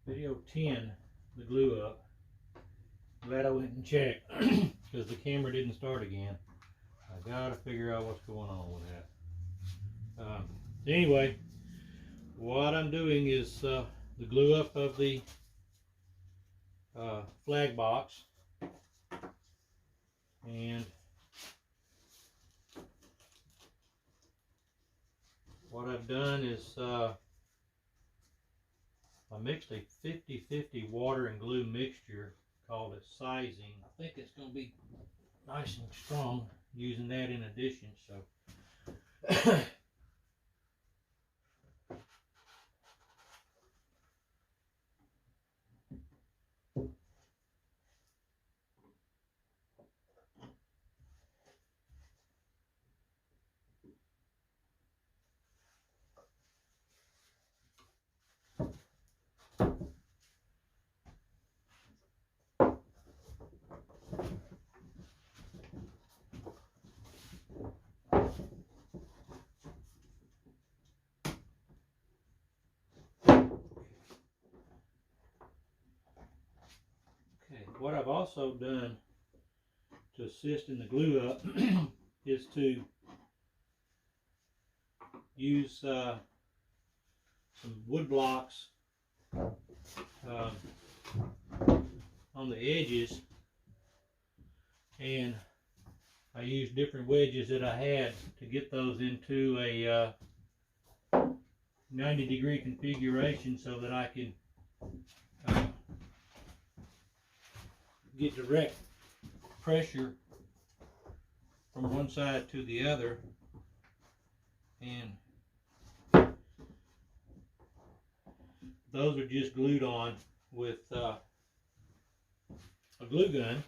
Video 10, the glue up. Glad I went and checked because the camera didn't start again. I gotta figure out what's going on with that. Anyway, what I'm doing is the glue up of the flag box, and what I've done is I mixed a 50-50 water and glue mixture, called it sizing. I think it's going to be nice and strong using that in addition. So what I've also done to assist in the glue up is to use some wood blocks on the edges, and I used different wedges that I had to get those into a 90-degree configuration so that I can get direct pressure from one side to the other, and those are just glued on with a glue gun.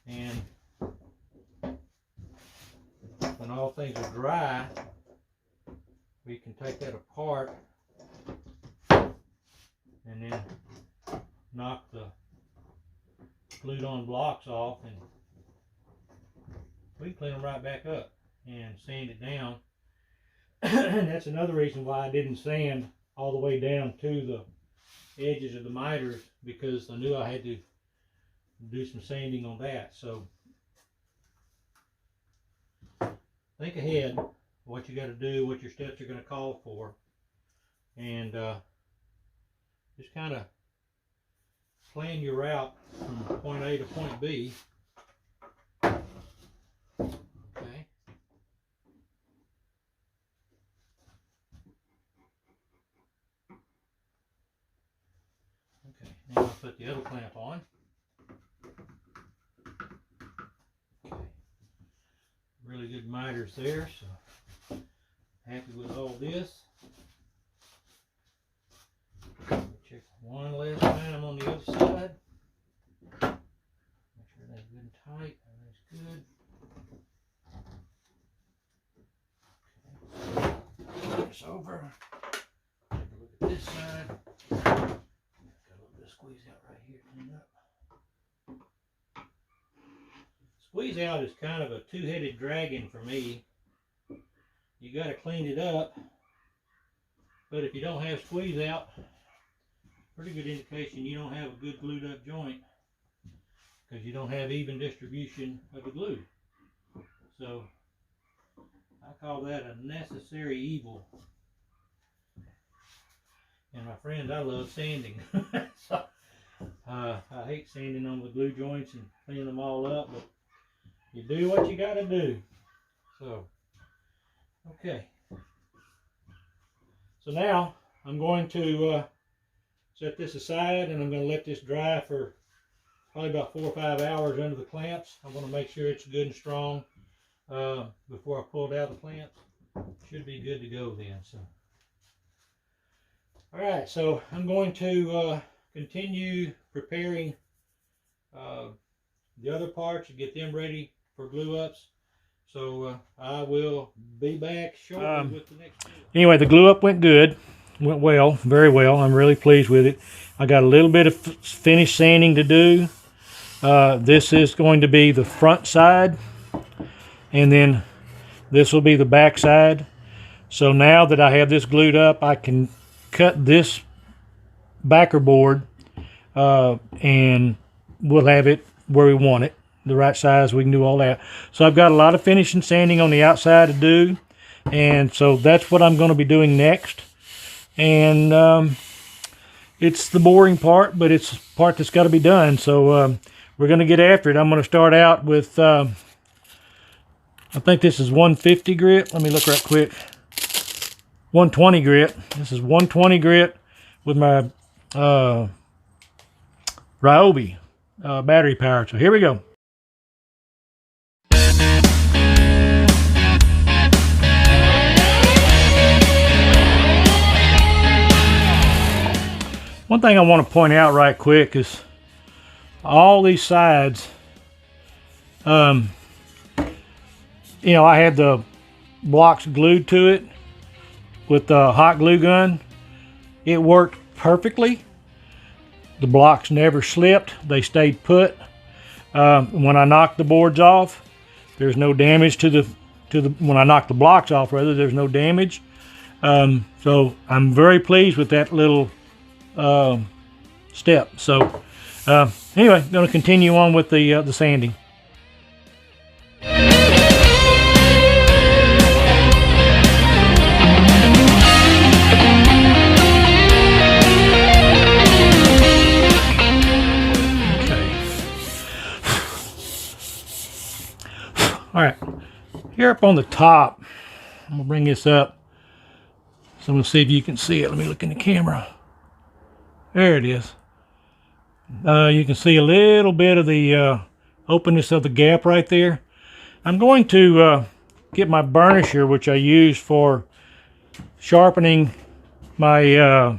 And when all things are dry, we can take that apart and then knock the glued on blocks off, and we can clean them right back up and sand it down. And that's another reason why I didn't sand all the way down to the edges of the miters, because I knew I had to do some sanding on that. So think ahead what you got to do, what your steps are going to call for, and just kind of plan your route from point A to point B. Okay. Okay, now I'll put the other clamp on. Okay. Really good miters there, so happy with all this. Check one last time on the other side. Make sure that's good and tight. That's good. Okay. Turn this over. Take a look at this side. Got a little bit of squeeze out right here. Clean up. Squeeze out is kind of a two-headed dragon for me. You got to clean it up, but if you don't have squeeze out, pretty good indication you don't have a good glued up joint, because you don't have even distribution of the glue. So I call that a necessary evil. And my friends, I love sanding. So I hate sanding on the glue joints and cleaning them all up, but you do what you got to do. So okay, so now I'm going to set this aside, and I'm going to let this dry for probably about 4 or 5 hours under the clamps. I want to make sure it's good and strong before I pull it out of the clamps. Should be good to go then. So, all right, so I'm going to continue preparing the other parts and get them ready for glue ups. So I will be back shortly with the next video. Anyway, the glue up went good. Went well, very well. I'm really pleased with it. I got a little bit of finish sanding to do. This is going to be the front side, and then this will be the back side. So now that I have this glued up, I can cut this backer board, and we'll have it where we want it, the right size. We can do all that. So I've got a lot of finishing sanding on the outside to do, and so that's what I'm going to be doing next. And it's the boring part, but it's the part that's got to be done. So we're going to get after it. I'm going to start out with, I think this is 150 grit. Let me look right quick. 120 grit. This is 120 grit with my Ryobi battery powered. So here we go. One thing I want to point out right quick is all these sides, you know, I had the blocks glued to it with the hot glue gun. It worked perfectly. The blocks never slipped. They stayed put. When I knocked the boards off, there's no damage to the when I knocked the blocks off, rather, there's no damage. So I'm very pleased with that little step. So anyway, going to continue on with the sanding. All right, here up on the top, I'm gonna bring this up so I'm gonna see if you can see it. Let me look in the camera. There it is. You can see a little bit of the openness of the gap right there. I'm going to get my burnisher, which I use for sharpening my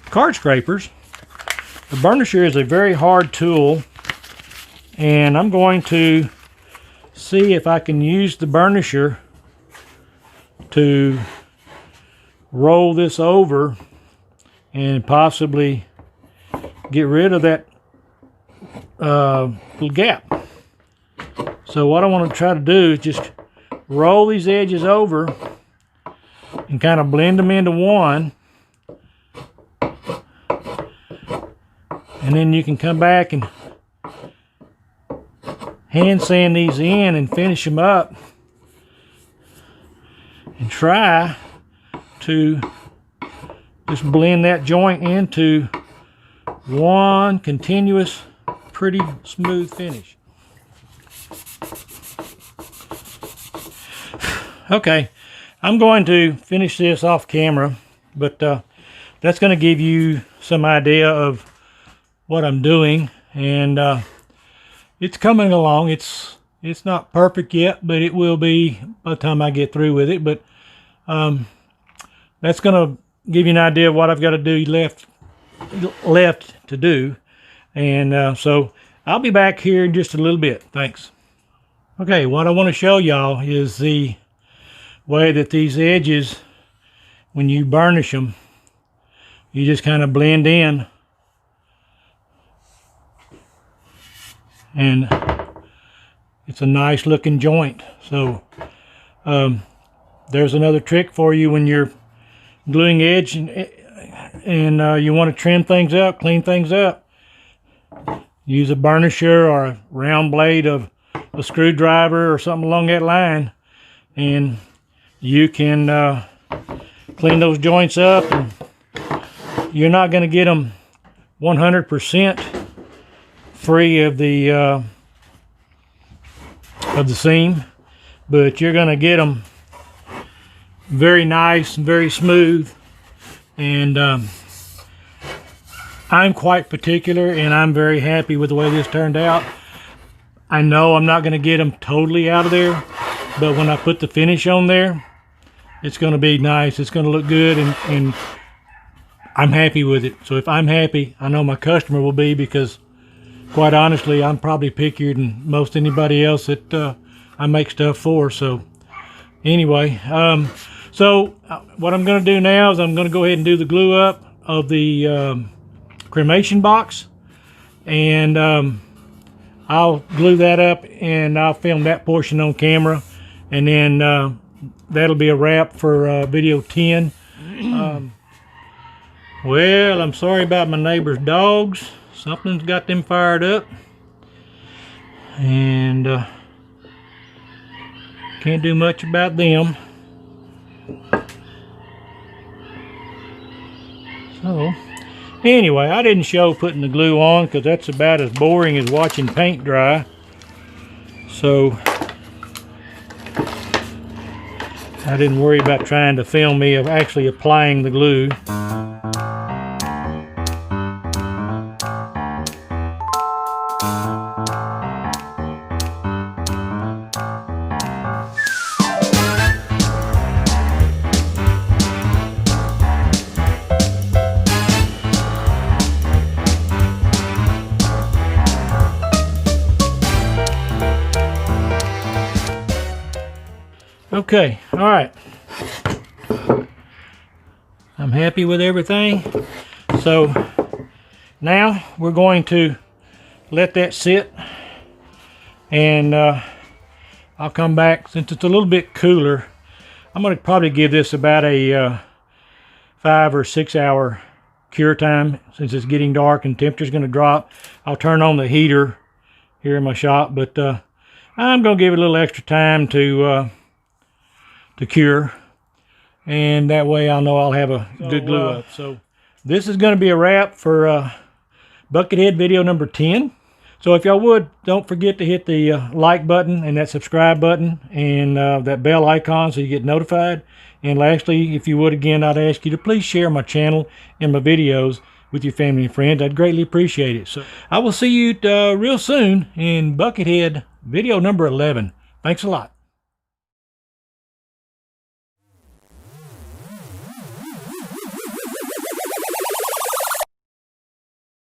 card scrapers. The burnisher is a very hard tool, and I'm going to see if I can use the burnisher to roll this over and possibly get rid of that little gap. So what I want to try to do is just roll these edges over and kind of blend them into one, and then you can come back and hand sand these in and finish them up and try to just blend that joint into one continuous, pretty smooth finish. Okay, I'm going to finish this off camera, but that's going to give you some idea of what I'm doing, and it's coming along. It's not perfect yet, but it will be by the time I get through with it. But that's going to give you an idea of what I've got to do left to do. And so I'll be back here in just a little bit. Thanks. Okay, what I want to show y'all is the way that these edges, when you burnish them, you just kind of blend in. And it's a nice looking joint. So there's another trick for you when you're gluing edge and you want to trim things up, clean things up. Use a burnisher or a round blade of a screwdriver or something along that line, and you can clean those joints up. And you're not going to get them 100% free of the seam, but you're going to get them very nice and very smooth. And I'm quite particular, and I'm very happy with the way this turned out. I know I'm not going to get them totally out of there, but when I put the finish on there, it's going to be nice. It's going to look good, and I'm happy with it. So if I'm happy, I know my customer will be, because quite honestly, I'm probably pickier than most anybody else that I make stuff for. So anyway, what I'm going to do now is I'm going to go ahead and do the glue up of the cremation box, and I'll glue that up and I'll film that portion on camera, and then that'll be a wrap for video 10. Well, I'm sorry about my neighbor's dogs. Something's got them fired up. And can't do much about them. So, anyway, I didn't show putting the glue on because that's about as boring as watching paint dry. So, I didn't worry about trying to film me of actually applying the glue. Okay, all right. I'm happy with everything. So now we're going to let that sit, and I'll come back since it's a little bit cooler. I'm going to probably give this about a 5 or 6 hour cure time since it's getting dark and temperature's going to drop. I'll turn on the heater here in my shop, but I'm going to give it a little extra time to cure, and that way I'll know I'll have a good glue up. So this is going to be a wrap for Buckethead video number 10. So if y'all would, don't forget to hit the like button and that subscribe button and that bell icon so you get notified. And lastly, if you would again, I'd ask you to please share my channel and my videos with your family and friends. I'd greatly appreciate it. So I will see you real soon in Buckethead video number 11. Thanks a lot.